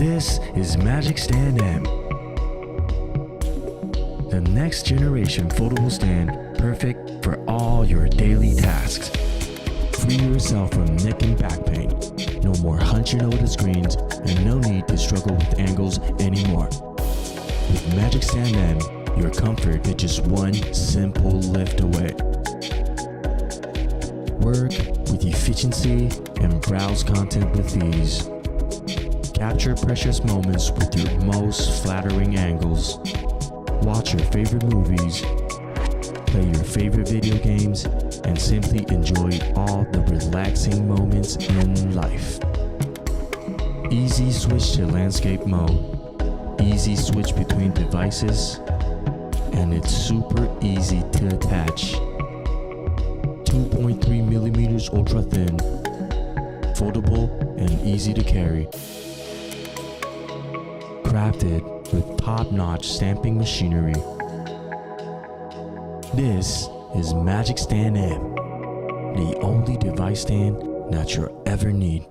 This is Majextand M, the next generation foldable stand, perfect for all your daily tasks. Free yourself from neck and back pain. No more hunching over the screens, and no need to struggle with angles anymore. With Majextand M, your comfort is just one simple lift away. Work with efficiency and browse content with ease. Capture precious moments with your most flattering angles. Watch your favorite movies, play your favorite video games, and simply enjoy all the relaxing moments in life. Easy switch to landscape mode, easy switch between devices, and it's super easy to attach. 2.3 millimeters ultra thin, foldable and easy to carry. Crafted with top-notch stamping machinery. This is Majextand M, the only device stand that you'll ever need.